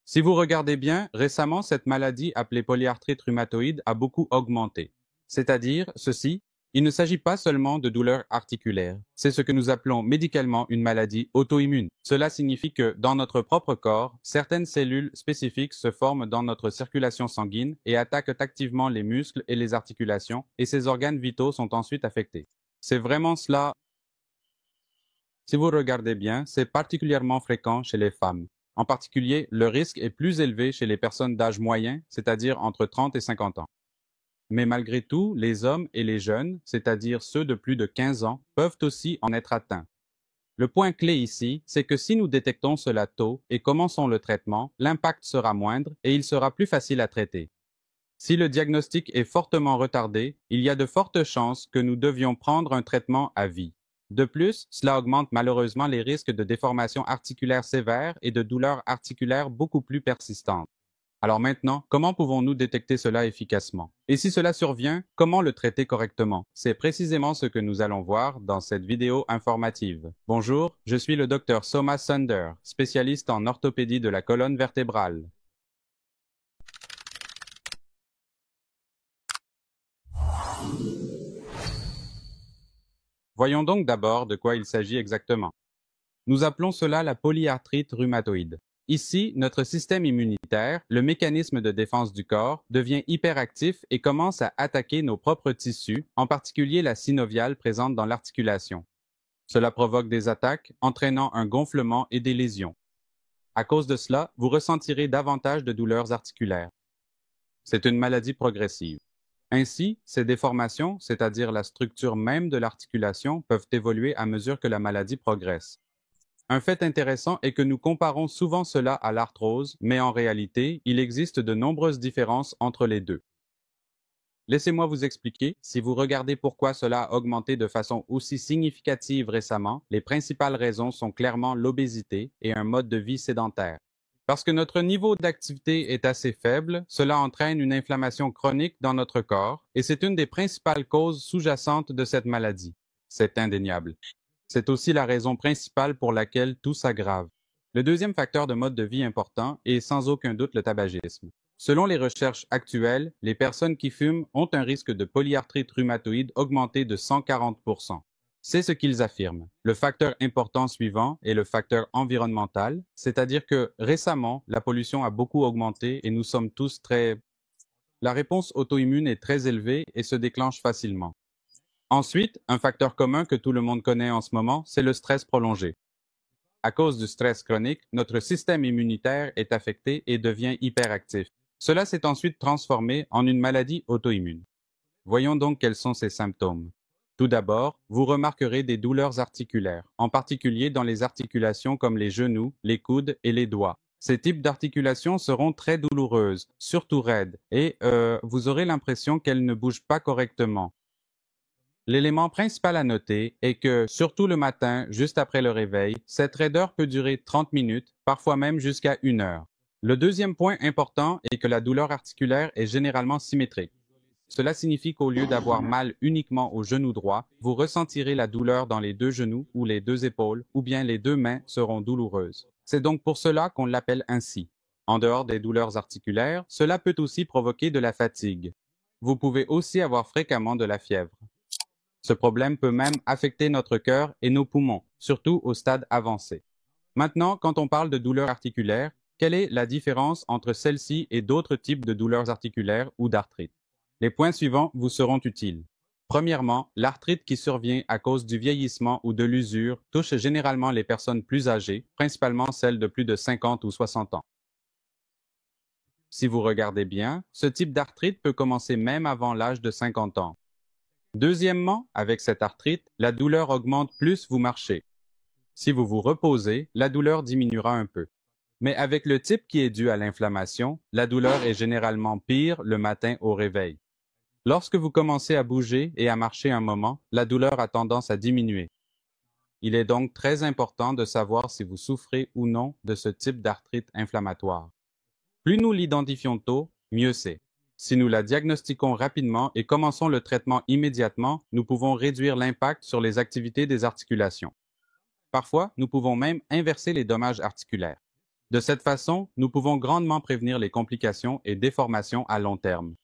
Si vous regardez bien, récemment, cette maladie appelée polyarthrite rhumatoïde a beaucoup augmenté. C'est-à-dire, ceci, il ne s'agit pas seulement de douleurs articulaires. C'est ce que nous appelons médicalement une maladie auto-immune. Cela signifie que, dans notre propre corps, certaines cellules spécifiques se forment dans notre circulation sanguine et attaquent activement les muscles et les articulations, et ces organes vitaux sont ensuite affectés. C'est vraiment cela. Si vous regardez bien, c'est particulièrement fréquent chez les femmes. En particulier, le risque est plus élevé chez les personnes d'âge moyen, c'est-à-dire entre 30 et 50 ans. Mais malgré tout, les hommes et les jeunes, c'est-à-dire ceux de plus de 15 ans, peuvent aussi en être atteints. Le point clé ici, c'est que si nous détectons cela tôt et commençons le traitement, l'impact sera moindre et il sera plus facile à traiter. Si le diagnostic est fortement retardé, il y a de fortes chances que nous devions prendre un traitement à vie. De plus, cela augmente malheureusement les risques de déformations articulaires sévères et de douleurs articulaires beaucoup plus persistantes. Alors maintenant, comment pouvons-nous détecter cela efficacement? Et si cela survient, comment le traiter correctement? C'est précisément ce que nous allons voir dans cette vidéo informative. Bonjour, je suis le Dr Soma Sunder, spécialiste en orthopédie de la colonne vertébrale. Voyons donc d'abord de quoi il s'agit exactement. Nous appelons cela la polyarthrite rhumatoïde. Ici, notre système immunitaire, le mécanisme de défense du corps, devient hyperactif et commence à attaquer nos propres tissus, en particulier la synoviale présente dans l'articulation. Cela provoque des attaques, entraînant un gonflement et des lésions. À cause de cela, vous ressentirez davantage de douleurs articulaires. C'est une maladie progressive. Ainsi, ces déformations, c'est-à-dire la structure même de l'articulation, peuvent évoluer à mesure que la maladie progresse. Un fait intéressant est que nous comparons souvent cela à l'arthrose, mais en réalité, il existe de nombreuses différences entre les deux. Laissez-moi vous expliquer, si vous regardez pourquoi cela a augmenté de façon aussi significative récemment, les principales raisons sont clairement l'obésité et un mode de vie sédentaire. Parce que notre niveau d'activité est assez faible, cela entraîne une inflammation chronique dans notre corps et c'est une des principales causes sous-jacentes de cette maladie. C'est indéniable. C'est aussi la raison principale pour laquelle tout s'aggrave. Le deuxième facteur de mode de vie important est sans aucun doute le tabagisme. Selon les recherches actuelles, les personnes qui fument ont un risque de polyarthrite rhumatoïde augmenté de 140%. C'est ce qu'ils affirment. Le facteur important suivant est le facteur environnemental, c'est-à-dire que récemment, la pollution a beaucoup augmenté et nous sommes tous très... La réponse auto-immune est très élevée et se déclenche facilement. Ensuite, un facteur commun que tout le monde connaît en ce moment, c'est le stress prolongé. À cause du stress chronique, notre système immunitaire est affecté et devient hyperactif. Cela s'est ensuite transformé en une maladie auto-immune. Voyons donc quels sont ces symptômes. Tout d'abord, vous remarquerez des douleurs articulaires, en particulier dans les articulations comme les genoux, les coudes et les doigts. Ces types d'articulations seront très douloureuses, surtout raides, et vous aurez l'impression qu'elles ne bougent pas correctement. L'élément principal à noter est que, surtout le matin, juste après le réveil, cette raideur peut durer 30 minutes, parfois même jusqu'à 1 heure. Le deuxième point important est que la douleur articulaire est généralement symétrique. Cela signifie qu'au lieu d'avoir mal uniquement au genou droit, vous ressentirez la douleur dans les deux genoux ou les deux épaules, ou bien les deux mains seront douloureuses. C'est donc pour cela qu'on l'appelle ainsi. En dehors des douleurs articulaires, cela peut aussi provoquer de la fatigue. Vous pouvez aussi avoir fréquemment de la fièvre. Ce problème peut même affecter notre cœur et nos poumons, surtout au stade avancé. Maintenant, quand on parle de douleurs articulaires, quelle est la différence entre celle-ci et d'autres types de douleurs articulaires ou d'arthrite? Les points suivants vous seront utiles. Premièrement, l'arthrite qui survient à cause du vieillissement ou de l'usure touche généralement les personnes plus âgées, principalement celles de plus de 50 ou 60 ans. Si vous regardez bien, ce type d'arthrite peut commencer même avant l'âge de 50 ans. Deuxièmement, avec cette arthrite, la douleur augmente plus vous marchez. Si vous vous reposez, la douleur diminuera un peu. Mais avec le type qui est dû à l'inflammation, la douleur est généralement pire le matin au réveil. Lorsque vous commencez à bouger et à marcher un moment, la douleur a tendance à diminuer. Il est donc très important de savoir si vous souffrez ou non de ce type d'arthrite inflammatoire. Plus nous l'identifions tôt, mieux c'est. Si nous la diagnostiquons rapidement et commençons le traitement immédiatement, nous pouvons réduire l'impact sur les activités des articulations. Parfois, nous pouvons même inverser les dommages articulaires. De cette façon, nous pouvons grandement prévenir les complications et déformations à long terme.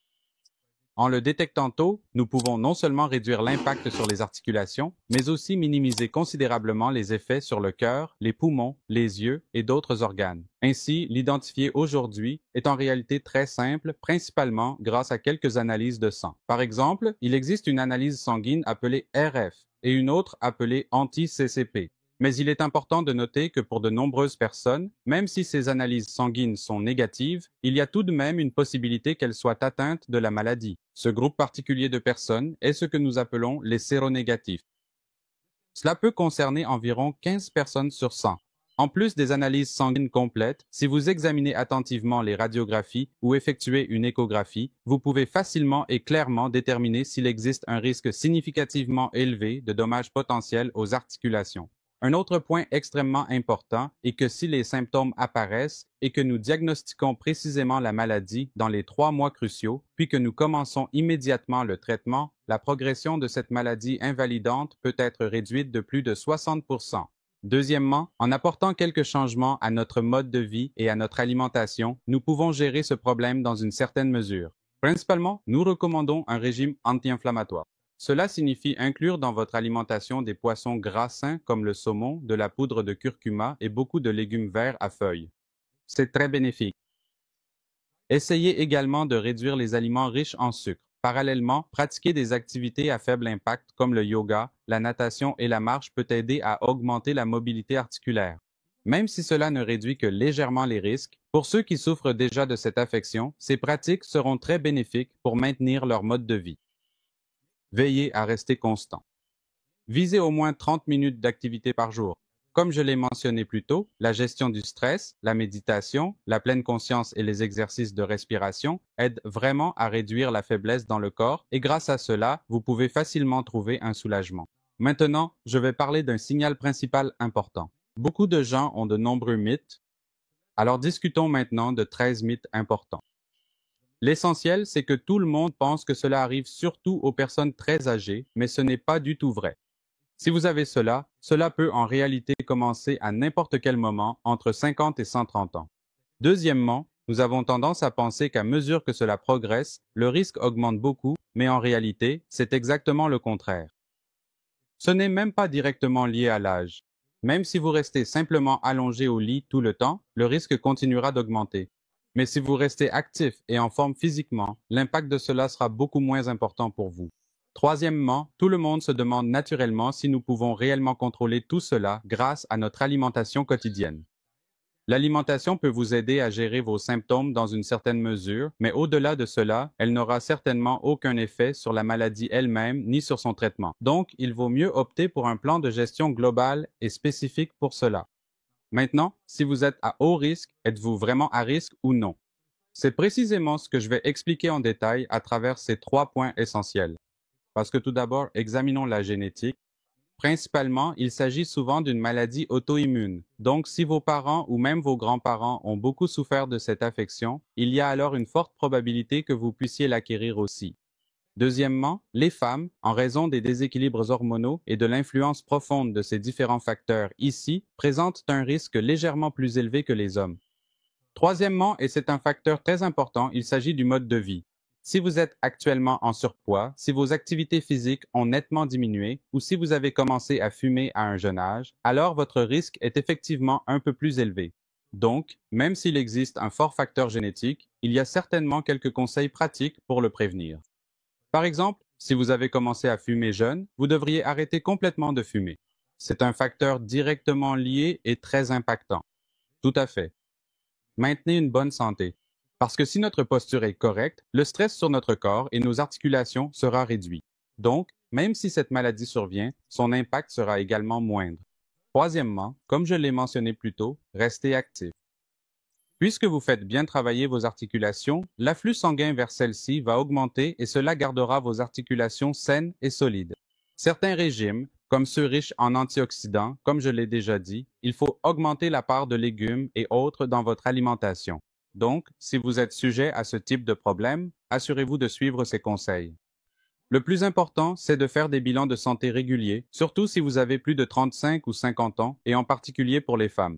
En le détectant tôt, nous pouvons non seulement réduire l'impact sur les articulations, mais aussi minimiser considérablement les effets sur le cœur, les poumons, les yeux et d'autres organes. Ainsi, l'identifier aujourd'hui est en réalité très simple, principalement grâce à quelques analyses de sang. Par exemple, il existe une analyse sanguine appelée RF et une autre appelée anti-CCP. Mais il est important de noter que pour de nombreuses personnes, même si ces analyses sanguines sont négatives, il y a tout de même une possibilité qu'elles soient atteintes de la maladie. Ce groupe particulier de personnes est ce que nous appelons les séronégatifs. Cela peut concerner environ 15 personnes sur 100. En plus des analyses sanguines complètes, si vous examinez attentivement les radiographies ou effectuez une échographie, vous pouvez facilement et clairement déterminer s'il existe un risque significativement élevé de dommages potentiels aux articulations. Un autre point extrêmement important est que si les symptômes apparaissent et que nous diagnostiquons précisément la maladie dans les 3 mois cruciaux, puis que nous commençons immédiatement le traitement, la progression de cette maladie invalidante peut être réduite de plus de 60%. Deuxièmement, en apportant quelques changements à notre mode de vie et à notre alimentation, nous pouvons gérer ce problème dans une certaine mesure. Principalement, nous recommandons un régime anti-inflammatoire. Cela signifie inclure dans votre alimentation des poissons gras sains comme le saumon, de la poudre de curcuma et beaucoup de légumes verts à feuilles. C'est très bénéfique. Essayez également de réduire les aliments riches en sucre. Parallèlement, pratiquer des activités à faible impact comme le yoga, la natation et la marche peut aider à augmenter la mobilité articulaire. Même si cela ne réduit que légèrement les risques, pour ceux qui souffrent déjà de cette affection, ces pratiques seront très bénéfiques pour maintenir leur mode de vie. Veillez à rester constant. Visez au moins 30 minutes d'activité par jour. Comme je l'ai mentionné plus tôt, la gestion du stress, la méditation, la pleine conscience et les exercices de respiration aident vraiment à réduire la faiblesse dans le corps et grâce à cela, vous pouvez facilement trouver un soulagement. Maintenant, je vais parler d'un signal principal important. Beaucoup de gens ont de nombreux mythes, alors discutons maintenant de 13 mythes importants. L'essentiel, c'est que tout le monde pense que cela arrive surtout aux personnes très âgées, mais ce n'est pas du tout vrai. Si vous avez cela, cela peut en réalité commencer à n'importe quel moment entre 50 et 130 ans. Deuxièmement, nous avons tendance à penser qu'à mesure que cela progresse, le risque augmente beaucoup, mais en réalité, c'est exactement le contraire. Ce n'est même pas directement lié à l'âge. Même si vous restez simplement allongé au lit tout le temps, le risque continuera d'augmenter. Mais si vous restez actif et en forme physiquement, l'impact de cela sera beaucoup moins important pour vous. Troisièmement, tout le monde se demande naturellement si nous pouvons réellement contrôler tout cela grâce à notre alimentation quotidienne. L'alimentation peut vous aider à gérer vos symptômes dans une certaine mesure, mais au-delà de cela, elle n'aura certainement aucun effet sur la maladie elle-même ni sur son traitement. Donc, il vaut mieux opter pour un plan de gestion global et spécifique pour cela. Maintenant, si vous êtes à haut risque, êtes-vous vraiment à risque ou non? C'est précisément ce que je vais expliquer en détail à travers ces 3 points essentiels. Parce que tout d'abord, examinons la génétique. Principalement, il s'agit souvent d'une maladie auto-immune. Donc, si vos parents ou même vos grands-parents ont beaucoup souffert de cette affection, il y a alors une forte probabilité que vous puissiez l'acquérir aussi. Deuxièmement, les femmes, en raison des déséquilibres hormonaux et de l'influence profonde de ces différents facteurs ici, présentent un risque légèrement plus élevé que les hommes. Troisièmement, et c'est un facteur très important, il s'agit du mode de vie. Si vous êtes actuellement en surpoids, si vos activités physiques ont nettement diminué ou si vous avez commencé à fumer à un jeune âge, alors votre risque est effectivement un peu plus élevé. Donc, même s'il existe un fort facteur génétique, il y a certainement quelques conseils pratiques pour le prévenir. Par exemple, si vous avez commencé à fumer jeune, vous devriez arrêter complètement de fumer. C'est un facteur directement lié et très impactant. Tout à fait. Maintenez une bonne santé. Parce que si notre posture est correcte, le stress sur notre corps et nos articulations sera réduit. Donc, même si cette maladie survient, son impact sera également moindre. Troisièmement, comme je l'ai mentionné plus tôt, restez actif. Puisque vous faites bien travailler vos articulations, l'afflux sanguin vers celles-ci va augmenter et cela gardera vos articulations saines et solides. Certains régimes, comme ceux riches en antioxydants, comme je l'ai déjà dit, il faut augmenter la part de légumes et autres dans votre alimentation. Donc, si vous êtes sujet à ce type de problème, assurez-vous de suivre ces conseils. Le plus important, c'est de faire des bilans de santé réguliers, surtout si vous avez plus de 35 ou 50 ans, et en particulier pour les femmes.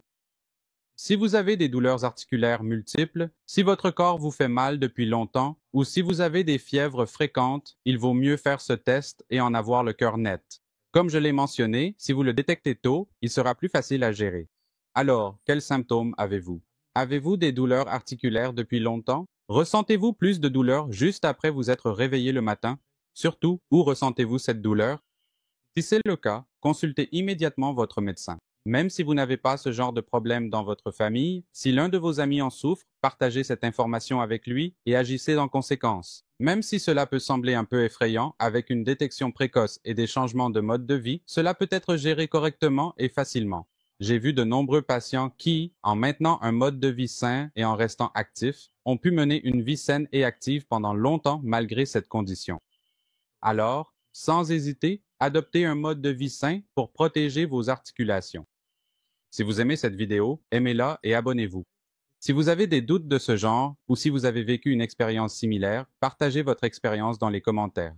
Si vous avez des douleurs articulaires multiples, si votre corps vous fait mal depuis longtemps ou si vous avez des fièvres fréquentes, il vaut mieux faire ce test et en avoir le cœur net. Comme je l'ai mentionné, si vous le détectez tôt, il sera plus facile à gérer. Alors, quels symptômes avez-vous? Avez-vous des douleurs articulaires depuis longtemps? Ressentez-vous plus de douleur juste après vous être réveillé le matin? Surtout, où ressentez-vous cette douleur? Si c'est le cas, consultez immédiatement votre médecin. Même si vous n'avez pas ce genre de problème dans votre famille, si l'un de vos amis en souffre, partagez cette information avec lui et agissez en conséquence. Même si cela peut sembler un peu effrayant, avec une détection précoce et des changements de mode de vie, cela peut être géré correctement et facilement. J'ai vu de nombreux patients qui, en maintenant un mode de vie sain et en restant actifs, ont pu mener une vie saine et active pendant longtemps malgré cette condition. Alors, sans hésiter, adoptez un mode de vie sain pour protéger vos articulations. Si vous aimez cette vidéo, aimez-la et abonnez-vous. Si vous avez des doutes de ce genre ou si vous avez vécu une expérience similaire, partagez votre expérience dans les commentaires.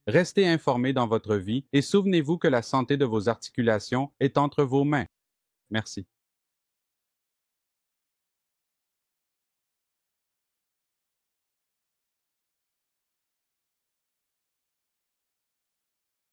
Restez informé dans votre vie et souvenez-vous que la santé de vos articulations est entre vos mains. Merci.